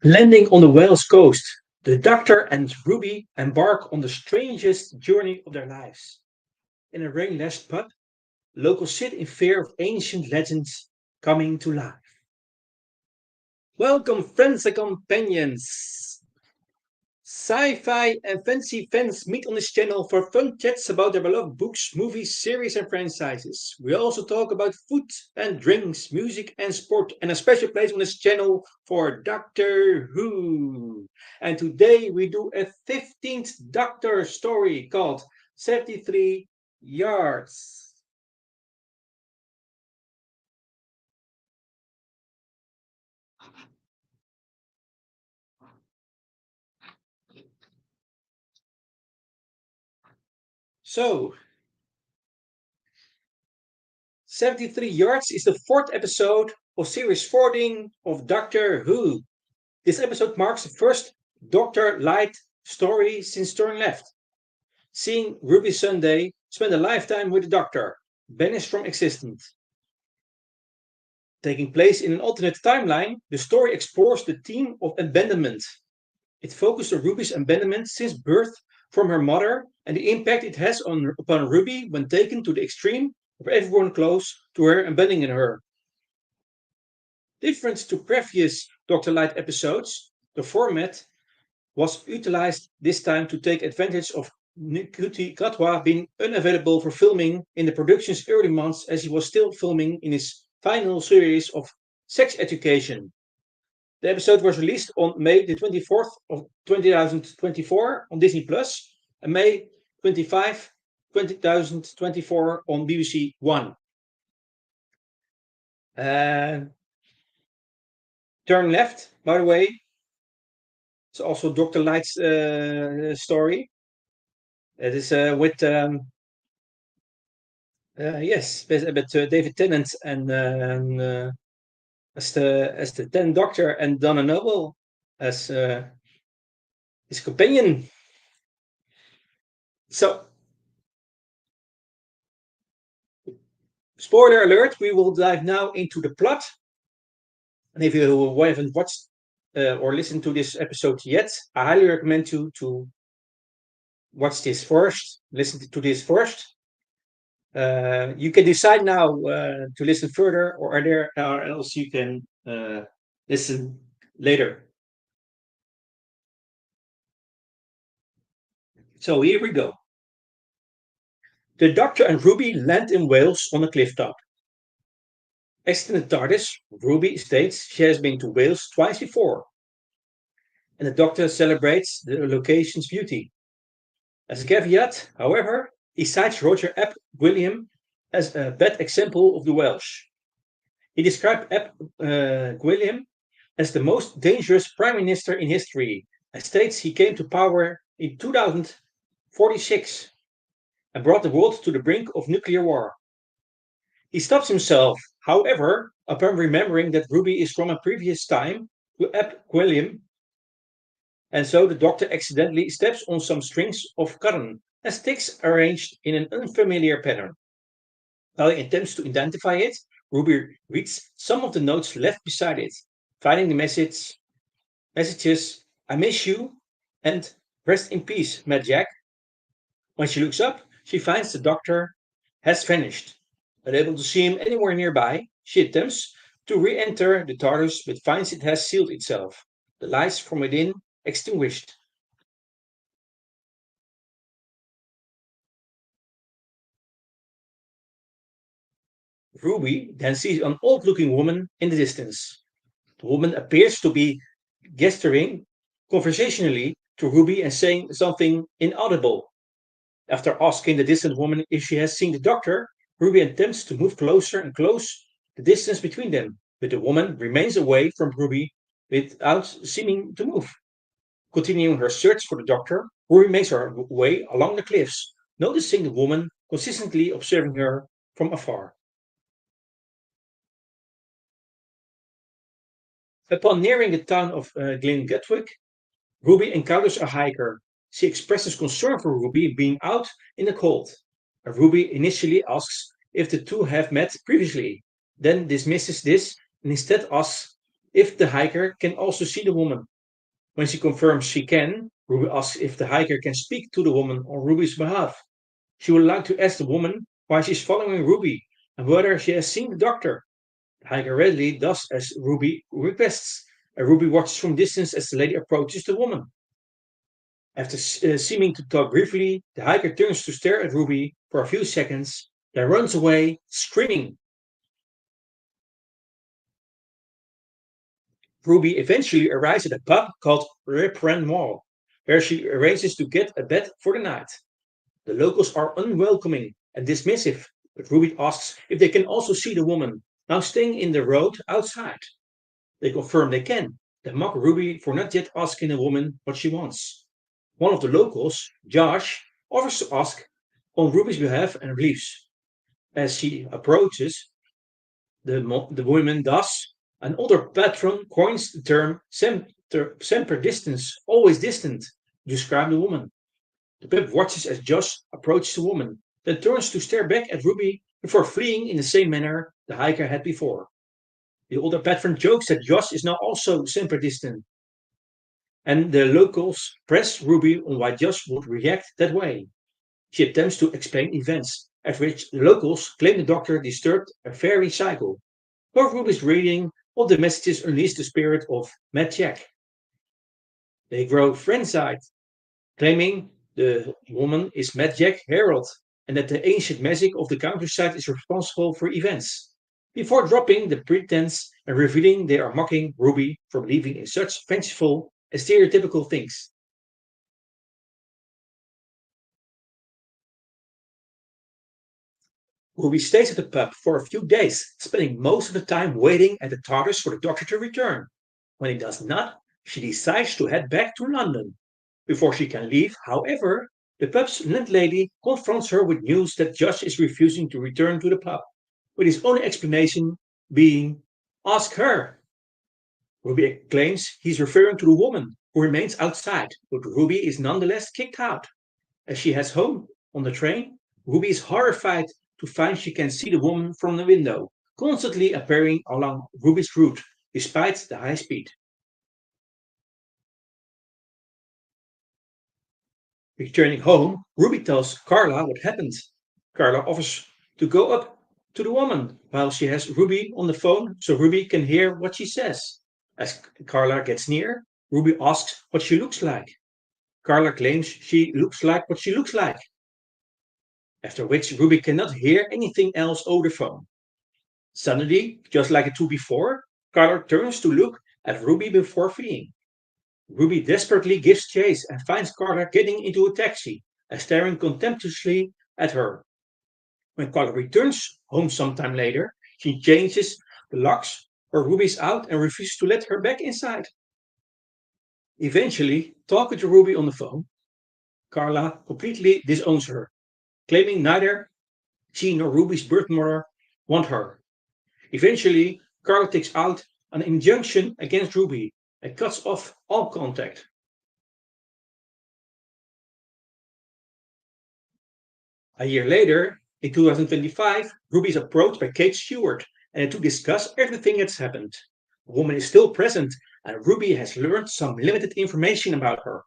Landing on the Wales coast, the Doctor and Ruby embark on the strangest journey of their lives. In a rain-lashed pub, locals sit in fear of ancient legends coming to life. Welcome, friends and companions! Sci-Fi and fantasy fans meet on this channel for fun chats about their beloved books, movies, series, and franchises. We also talk about food and drinks, music and sport, and a special place on this channel for Doctor Who. And today we do a 15th Doctor story called 73 Yards. So, 73 Yards is the fourth episode of series 14 of Doctor Who. This episode marks the first Doctor Light story since Turn Left. Seeing Ruby Sunday spend a lifetime with the Doctor, banished from existence. Taking place in an alternate timeline, the story explores the theme of abandonment. It focuses on Ruby's abandonment since birth from her mother and the impact it has upon Ruby when taken to the extreme of everyone close to her abandoning her. Different to previous Doctor Light episodes, the format was utilized this time to take advantage of Ncuti Gatwa being unavailable for filming in the production's early months as he was still filming in his final series of Sex Education. The episode was released on May the 24th of 2024 on Disney Plus and May 25, 2024 on BBC One. Turn Left, by the way, it's also Dr. Light's story. It is with yes, but David Tennant and as the 10th Doctor and Donna Noble as his companion. So, spoiler alert: we will dive now into the plot. And if you haven't watched or listened to this episode yet, I highly recommend you to watch this first, listen to this first. You can decide now to listen further, or else you can listen later. So here we go. The Doctor and Ruby land in Wales on a cliff top. Exiting the TARDIS, Ruby states she has been to Wales twice before, and the Doctor celebrates the location's beauty. As a caveat, however, he cites Roger Ap Gwilliam as a bad example of the Welsh. He described Ap Gwilliam as the most dangerous prime minister in history and states he came to power in 2046 and brought the world to the brink of nuclear war. He stops himself, however, upon remembering that Ruby is from a previous time to Ap Gwilliam, and so the Doctor accidentally steps on some strings of cotton and sticks arranged in an unfamiliar pattern. While he attempts to identify it, Ruby reads some of the notes left beside it, finding the messages "I miss you" and "Rest in peace, Mad Jack." When she looks up, she finds the Doctor has vanished. Unable to see him anywhere nearby, she attempts to re-enter the TARDIS but finds it has sealed itself, the lights from within extinguished. Ruby then sees an old-looking woman in the distance. The woman appears to be gesturing conversationally to Ruby and saying something inaudible. After asking the distant woman if she has seen the Doctor, Ruby attempts to move closer and close the distance between them, but the woman remains away from Ruby without seeming to move. Continuing her search for the Doctor, Ruby makes her way along the cliffs, noticing the woman consistently observing her from afar. Upon nearing the town of Glengatwick, Ruby encounters a hiker. She expresses concern for Ruby being out in the cold. Ruby initially asks if the two have met previously, then dismisses this and instead asks if the hiker can also see the woman. When she confirms she can, Ruby asks if the hiker can speak to the woman on Ruby's behalf. She would like to ask the woman why she's following Ruby and whether she has seen the doctor. The hiker readily does as Ruby requests, and Ruby watches from distance as the lady approaches the woman. After seeming to talk briefly, the hiker turns to stare at Ruby for a few seconds, then runs away, screaming. Ruby eventually arrives at a pub called Reprendre, where she arranges to get a bed for the night. The locals are unwelcoming and dismissive, but Ruby asks if they can also see the woman, now staying in the road outside. They confirm they can. They mock Ruby for not yet asking the woman what she wants. One of the locals, Josh, offers to ask on Ruby's behalf and leaves. As she approaches, the woman does. An older patron coins the term semper distance, always distant, to describe the woman. The pip watches as Josh approaches the woman, then turns to stare back at Ruby before fleeing in the same manner the hiker had before. The older patron jokes that Josh is now also semper distant, and the locals press Ruby on why Josh would react that way. She attempts to explain events, at which the locals claim the doctor disturbed a fairy cycle. While Ruby's reading of the messages unleash the spirit of magic. They grow frenzied, claiming the woman is Magic Herald and that the ancient magic of the countryside is responsible for events. Before dropping the pretense and revealing they are mocking Ruby for believing in such fanciful and stereotypical things. Ruby stays at the pub for a few days, spending most of the time waiting at the TARDIS for the doctor to return. When he does not, she decides to head back to London. Before she can leave, however, the pub's landlady confronts her with news that Josh is refusing to return to the pub, with his only explanation being, ask her. Ruby claims he's referring to the woman, who remains outside, but Ruby is nonetheless kicked out. As she heads home on the train, Ruby is horrified to find she can see the woman from the window, constantly appearing along Ruby's route, despite the high speed. Returning home, Ruby tells Carla what happened. Carla offers to go up to the woman while she has Ruby on the phone so Ruby can hear what she says. As Carla gets near, Ruby asks what she looks like. Carla claims she looks like what she looks like, after which Ruby cannot hear anything else over the phone. Suddenly, just like the two before, Carla turns to look at Ruby before fleeing. Ruby desperately gives chase and finds Carla getting into a taxi and staring contemptuously at her. When Carla returns home sometime later, she changes the locks, her Ruby's out and refuses to let her back inside. Eventually, talking to Ruby on the phone, Carla completely disowns her, claiming neither she nor Ruby's birth mother want her. Eventually, Carla takes out an injunction against Ruby and cuts off all contact. A year later, in 2025, Ruby is approached by Kate Stewart and to discuss everything that's happened. The woman is still present, and Ruby has learned some limited information about her,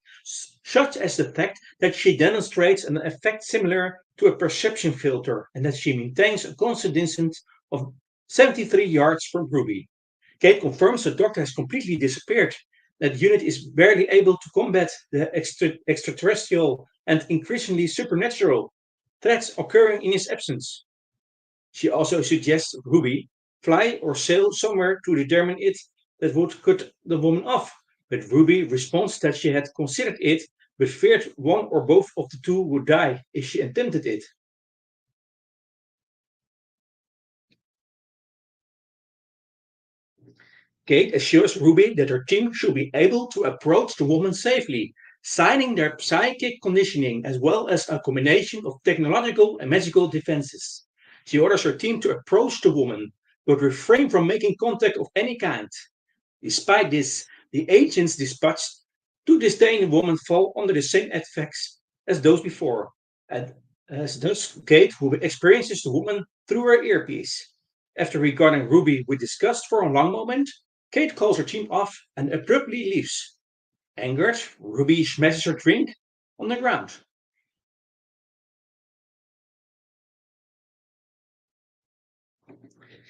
such as the fact that she demonstrates an effect similar to a perception filter and that she maintains a constant distance of 73 yards from Ruby. Kate confirms the doctor has completely disappeared. That unit is barely able to combat the extraterrestrial and increasingly supernatural threats occurring in his absence. She also suggests Ruby fly or sail somewhere to determine it that would cut the woman off. But Ruby responds that she had considered it, but feared one or both of the two would die if she attempted it. Kate assures Ruby that her team should be able to approach the woman safely, signing their psychic conditioning as well as a combination of technological and magical defenses. She orders her team to approach the woman, but refrain from making contact of any kind. Despite this, the agents dispatched to disdain the woman fall under the same effects as those before, and as thus Kate, who experiences the woman through her earpiece. After regarding Ruby with disgust for a long moment, Kate calls her team off and abruptly leaves. Angered, Ruby smashes her drink on the ground.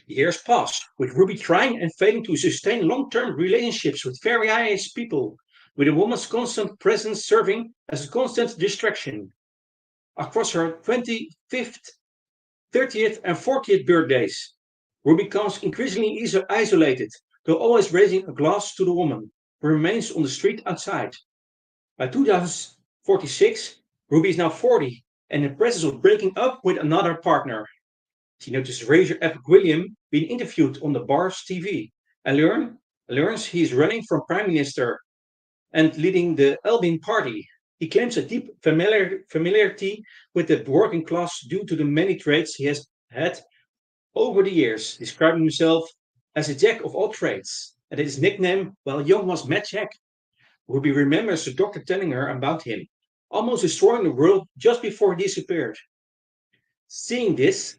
Years pass, with Ruby trying and failing to sustain long-term relationships with various people, with a woman's constant presence serving as a constant distraction. Across her 25th, 30th, and 40th birthdays, Ruby becomes increasingly isolated, though always raising a glass to the woman, who remains on the street outside. By 2046, Ruby is now 40 and in the process of breaking up with another partner. She notices Razor Epic William being interviewed on the bar's TV and learns he is running for Prime Minister and leading the Albion Party. He claims a deep familiarity with the working class due to the many traits he has had over the years, describing himself as a jack of all trades, and his nickname while young was Mad Jack. Ruby remembers the doctor telling her about him, almost destroying the world just before he disappeared. Seeing this,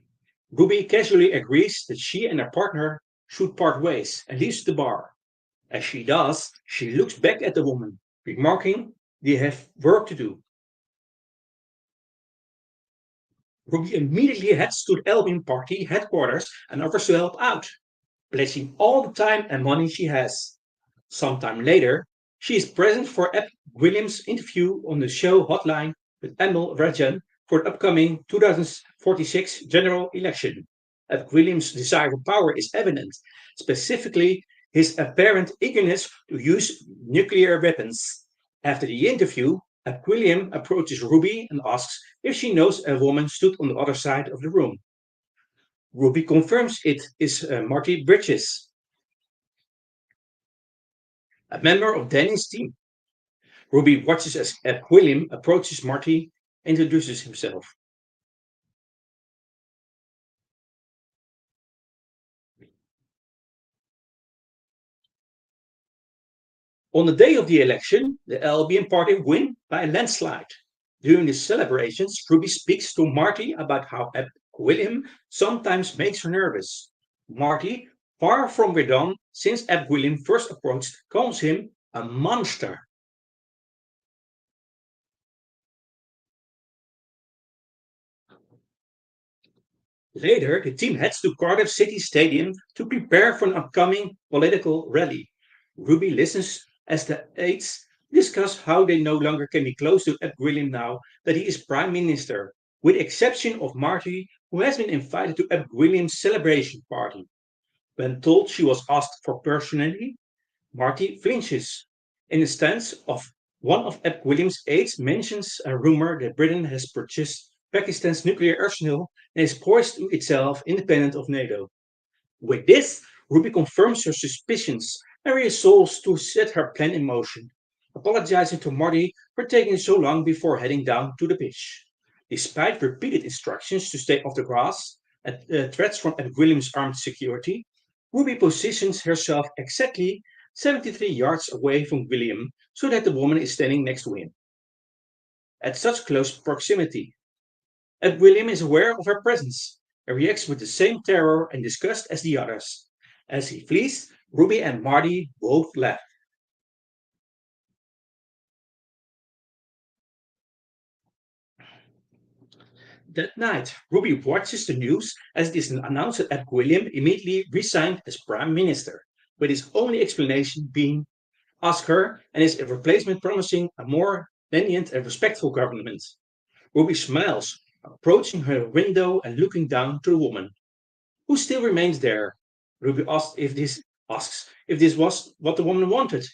Ruby casually agrees that she and her partner should part ways and leaves the bar. As she does, she looks back at the woman, remarking they have work to do. Ruby immediately heads to the Albion Party headquarters and offers to help out, pledging all the time and money she has. Sometime later, she is present for Ep Williams' interview on the show Hotline with Emil Rajan for the upcoming 2046 general election. Ep Williams' desire for power is evident, specifically his apparent eagerness to use nuclear weapons. After the interview, Ep William approaches Ruby and asks if she knows a woman stood on the other side of the room. Ruby confirms it is Marty Bridges, a member of Danny's team. Ruby watches as William approaches Marty and introduces himself. On the day of the election, the Albion party win by a landslide. During the celebrations, Ruby speaks to Marty about how William sometimes makes her nervous. Marty, far from redone since William first approached, calls him a monster. Later, the team heads to Cardiff City Stadium to prepare for an upcoming political rally. Ruby listens as the aides discuss how they no longer can be close to Ed William now that he is Prime Minister, with the exception of Marty, who has been invited to Ed William's celebration party. When told she was asked for personally, Marty flinches. In the stance of one of Ed Williams' aides mentions a rumor that Britain has purchased Pakistan's nuclear arsenal and is poised to itself independent of NATO. With this, Ruby confirms her suspicions and resolves to set her plan in motion, apologizing to Marty for taking so long before heading down to the pitch. Despite repeated instructions to stay off the grass and threats from Ed Williams' armed security, Ruby positions herself exactly 73 yards away from William so that the woman is standing next to him. At such close proximity, Ed William is aware of her presence and reacts with the same terror and disgust as the others. As he flees, Ruby and Marty both laugh. That night, Ruby watches the news as it is announced that Ed William immediately resigned as Prime Minister, with his only explanation being ask her and his replacement promising a more lenient and respectful government. Ruby smiles, approaching her window and looking down to the woman, who still remains there. Ruby asks if this was what the woman wanted,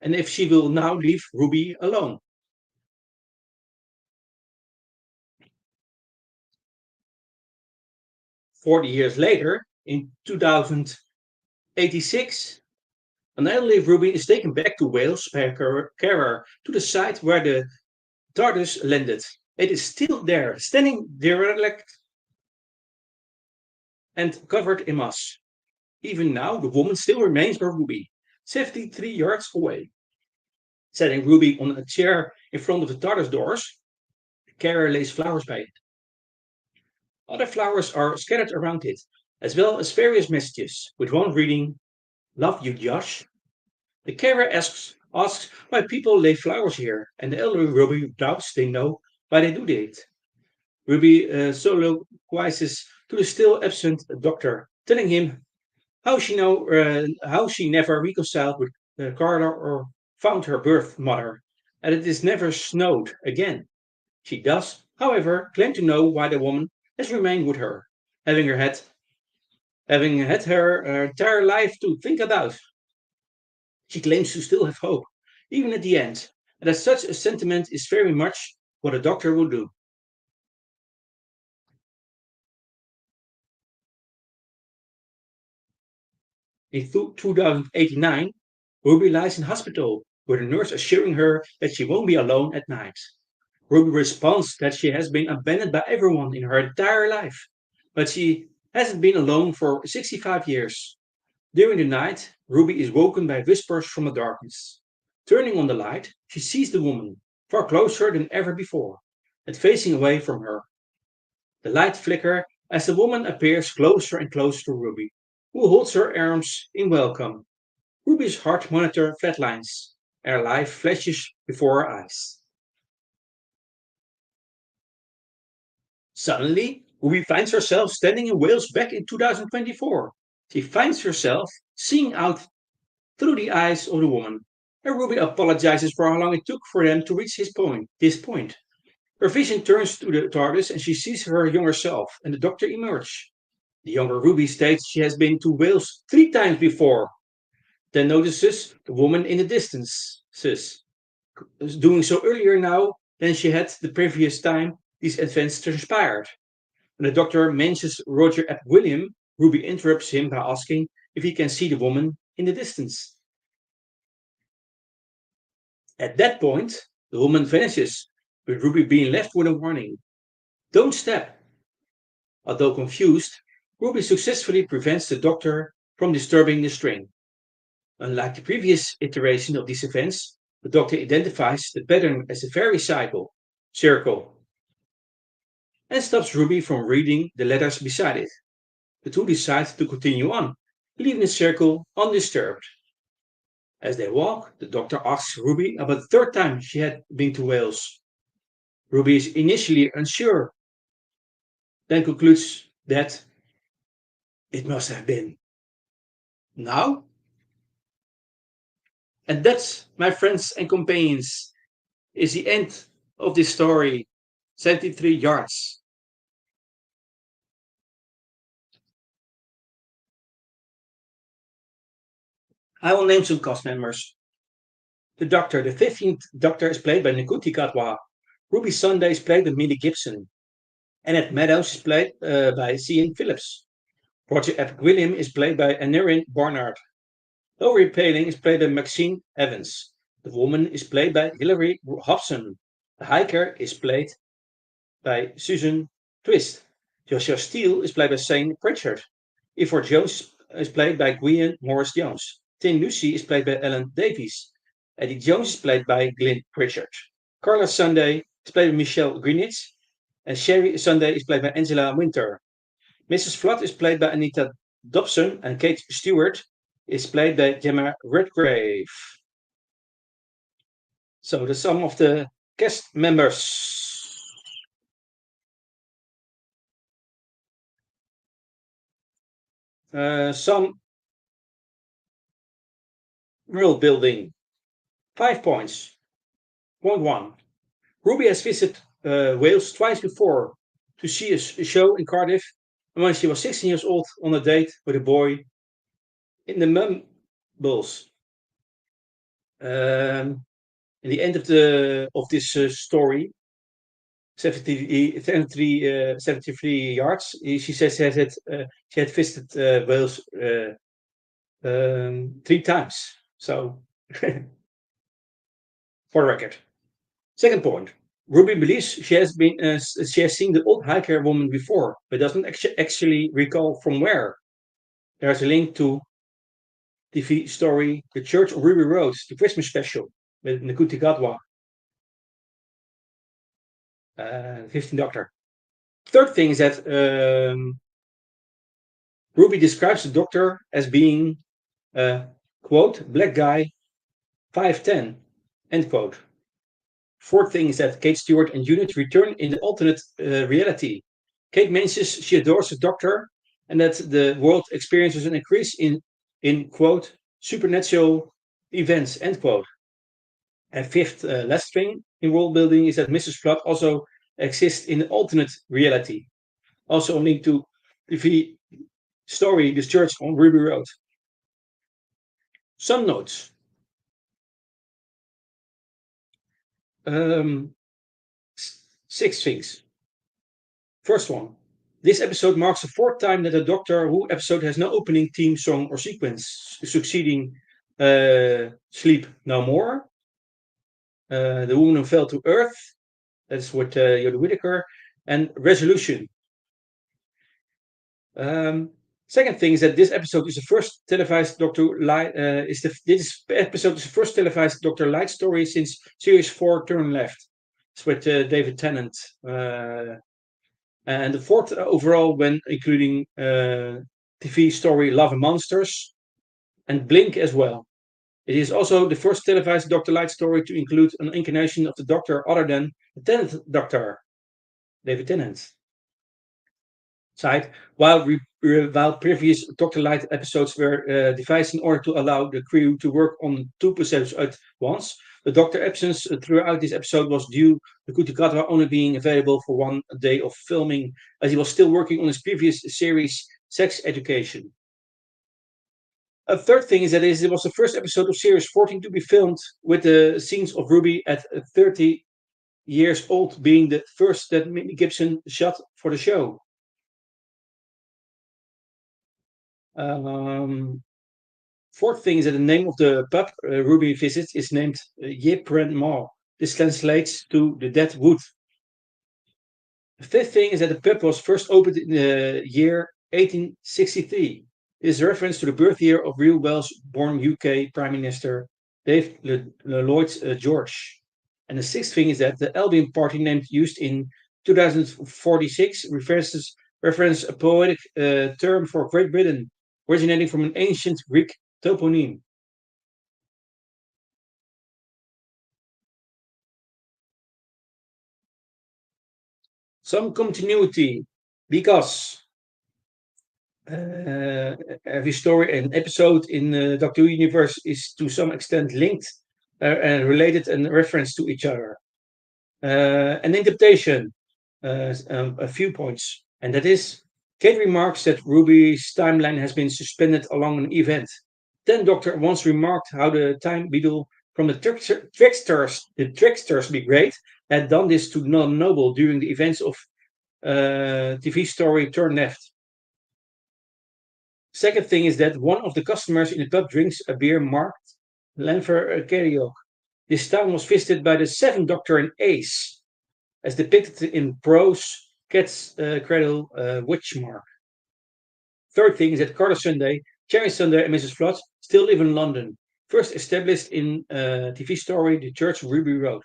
and if she will now leave Ruby alone. 40 years later, in 2086, an elderly Ruby is taken back to Wales by a carer to the site where the TARDIS landed. It is still there, standing derelict and covered in moss. Even now, the woman still remains by Ruby, 73 yards away. Setting Ruby on a chair in front of the TARDIS doors, the carer lays flowers by it. Other flowers are scattered around it, as well as various messages, with one reading, Love you, Josh? The carer asks why people lay flowers here, and the elderly Ruby doubts they know why they do it. Ruby soliloquizes to the still absent doctor, telling him how she never reconciled with Carla or found her birth mother, and it is never snowed again. She does, however, claim to know why the woman has remained with her, having her had having had her entire life to think about. She claims to still have hope, even at the end, and that such a sentiment is very much what a doctor would do. In 2089, Ruby lies in hospital, with a nurse assuring her that she won't be alone at night. Ruby responds that she has been abandoned by everyone in her entire life, but she hasn't been alone for 65 years. During the night, Ruby is woken by whispers from the darkness. Turning on the light, she sees the woman, far closer than ever before, and facing away from her. The light flickers as the woman appears closer and closer to Ruby, who holds her arms in welcome. Ruby's heart monitor flatlines, and her life flashes before her eyes. Suddenly, Ruby finds herself standing in Wales back in 2024. She finds herself seeing out through the eyes of the woman, and Ruby apologizes for how long it took for them to reach this point. Her vision turns to the TARDIS and she sees her younger self and the Doctor emerge. The younger Ruby states she has been to Wales 3 times before, then notices the woman in the distance, doing so earlier now than she had the previous time these events transpired. When the Doctor mentions Roger Ep William, Ruby interrupts him by asking if he can see the woman in the distance. At that point, the woman vanishes, with Ruby being left with a warning. Don't step. Although confused, Ruby successfully prevents the Doctor from disturbing the string. Unlike the previous iteration of these events, the Doctor identifies the pattern as a fairy circle, and stops Ruby from reading the letters beside it. The two decide to continue on, leaving the circle undisturbed. As they walk, the Doctor asks Ruby about the third time she had been to Wales. Ruby is initially unsure, then concludes that it must have been now. And that, my friends and companions, is the end of this story. 73 yards. I will name some cast members. The Doctor, the 15th Doctor, is played by Nkuti Katwa. Ruby Sunday is played by Millie Gibson. Annette Meadows is played by Cian Phillips. Roger Epic William is played by Anirin Barnard. Laurie Paling is played by Maxine Evans. The woman is played by Hilary Hobson. The hiker is played by Susan Twist. Joshua Steele is played by Shane Pritchard. Ivor Jones is played by Gwion Morris Jones. Tim Lucy is played by Ellen Davies. Eddie Jones is played by Glenn Pritchard. Carla Sunday is played by Michelle Greenwich. And Sherry Sunday is played by Angela Winter. Mrs. Flood is played by Anita Dobson. And Kate Stewart is played by Gemma Redgrave. So the sum of the cast members. Some world building. 5 points. Point 1. Ruby has visited Wales twice before to see a show in Cardiff, and when she was 16 years old on a date with a boy in the Mumbles. In the end of this story, 73 yards, she says she had visited Wales 3 times. So, for the record. Second point. Ruby believes she has seen the old hiker woman before, but doesn't actually recall from where. There's a link to TV story The Church on Ruby Road, the Christmas special with Nakuti Gadwa, 15th Doctor. Third thing is that Ruby describes the Doctor as being Uh, quote, black guy, 5'10", end quote. Fourth thing is that Kate Stewart and Unit return in the alternate reality. Kate mentions she adores the Doctor and that the world experiences an increase in quote, supernatural events, end quote. And fifth, last thing in world building is that Mrs. Flood also exists in the alternate reality. Also linked to the story, The Church on Ruby Road. Some notes. Um, six things. First one. This episode marks the fourth time that a Doctor Who episode has no opening theme song or sequence, succeeding Sleep No More, The Woman Who Fell to Earth, that's with Yoda Whittaker, and Resolution. Second thing is that this episode is the first televised Doctor Light. This episode is the first televised Doctor Light story since Series 4 Turn Left. It's with David Tennant. And the fourth overall, when including TV story Love and Monsters and Blink as well. It is also the first televised Doctor Light story to include an incarnation of the Doctor other than the 10th Doctor, David Tennant. Side, while previous Doctor Light episodes were devised in order to allow the crew to work on two episodes at once, the Doctor absence throughout this episode was due to Kutikatwa only being available for one day of filming, as he was still working on his previous series, Sex Education. A third thing is that it was the first episode of Series 14 to be filmed with the scenes of Ruby at 30 years old being the first that Minnie Gibson shot for the show. Fourth thing is that the name of the pub Ruby visits is named Yepren Mall. This translates to the Dead Wood. The fifth thing is that the pub was first opened in the year 1863. This is a reference to the birth year of real Welsh-born UK Prime Minister Dave Lloyd George. And the sixth thing is that the Albion party name used in 2046 reference a poetic term for Great Britain, originating from an ancient Greek toponym. Some continuity, because every story and episode in the Doctor Who universe is to some extent linked and related and reference to each other. An interpretation, a few points, and that is Kate remarks that Ruby's timeline has been suspended along an event. Then Doctor once remarked how the time beetle from the tricksters be great had done this to non-noble during the events of TV story Turn Left. Second thing is that one of the customers in the pub drinks a beer marked Lanfer Karaoke. This town was visited by the Seventh Doctor and Ace, as depicted in Pro's Cat's Cradle Witchmark. Third thing is that Carter Sunday, Cherry Sunday, and Mrs. Flood still live in London, first established in TV story The Church of Ruby Road.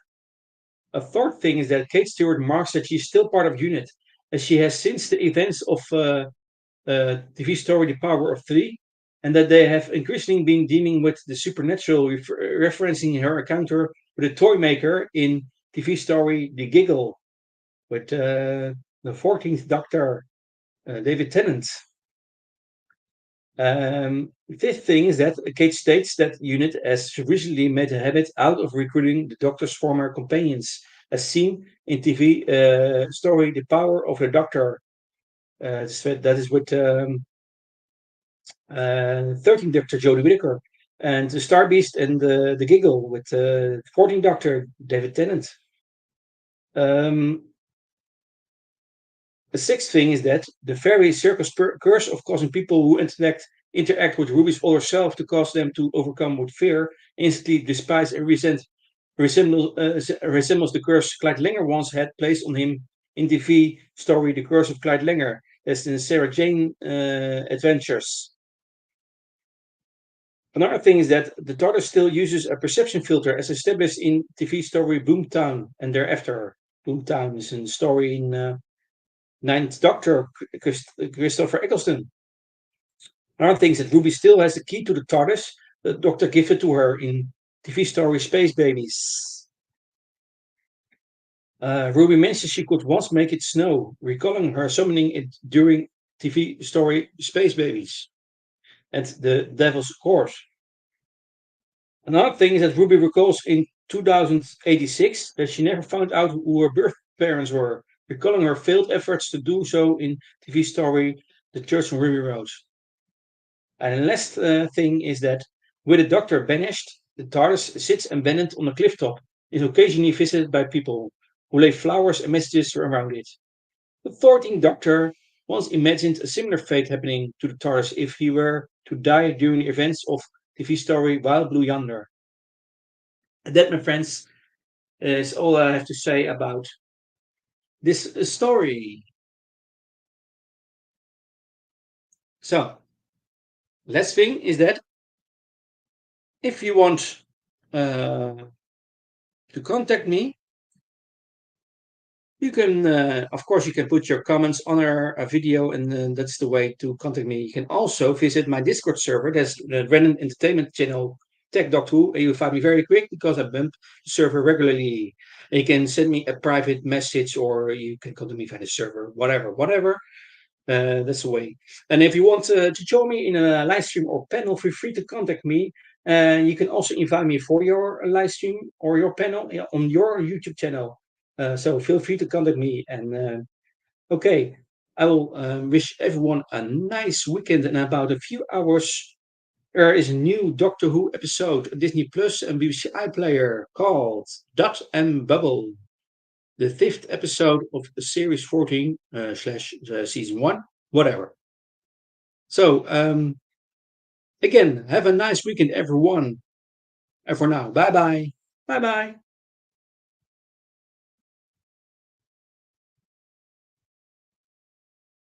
A fourth thing is that Kate Stewart marks that she's still part of UNIT, as she has since the events of TV story The Power of Three, and that they have increasingly been dealing with the supernatural, referencing her encounter with a toy maker in TV story The Giggle, with the 14th Doctor, David Tennant. Fifth thing is that Kate states that UNIT has recently made a habit out of recruiting the Doctor's former companions, as seen in TV story The Power of the Doctor. That is with 13th Doctor Jodie Whittaker, and the Star Beast and the Giggle with 14th Doctor David Tennant. The sixth thing is that the fairy circus curse of causing people who interact with Ruby's older self to cause them to overcome with fear, instantly despise and resembles the curse Clyde Langer once had placed on him in TV story The Curse of Clyde Langer, as in Sarah Jane Adventures. Another thing is that the TARDIS still uses a perception filter as established in TV story Boomtown and thereafter. Boomtown is a story in Ninth Doctor, Christopher Eccleston. Another thing is that Ruby still has the key to the TARDIS. The Doctor gave it to her in TV story Space Babies. Ruby mentioned she could once make it snow, recalling her summoning it during TV story Space Babies and the Devil's Course. Another thing is that Ruby recalls in 2086 that she never found out who her birth parents were, recalling her failed efforts to do so in TV story The Church on Ruby Road. And the last thing is that with the Doctor banished, the TARDIS sits abandoned on a cliff top, is occasionally visited by people who lay flowers and messages around it. The 14th Doctor once imagined a similar fate happening to the TARDIS if he were to die during the events of TV story Wild Blue Yonder. And that, my friends, is all I have to say about this story. So, last thing is that if you want uh, to contact me, you can, of course, you can put your comments on our video, and that's the way to contact me. You can also visit my Discord server. That's the Random Entertainment Channel Tech Doctor Who, and you'll find me very quick because I bump the server regularly. And you can send me a private message, or you can contact me via the server, whatever. That's the way. And if you want to join me in a live stream or panel, feel free to contact me. You can also invite me for your live stream or your panel on your YouTube channel. So feel free to contact me. And okay, I will wish everyone a nice weekend. And about a few hours, there is a new Doctor Who episode, Disney Plus and BBC iPlayer called Dot and Bubble, the fifth episode of series 14 slash season 1, whatever. So, again, have a nice weekend, everyone. And for now, bye bye. Bye bye.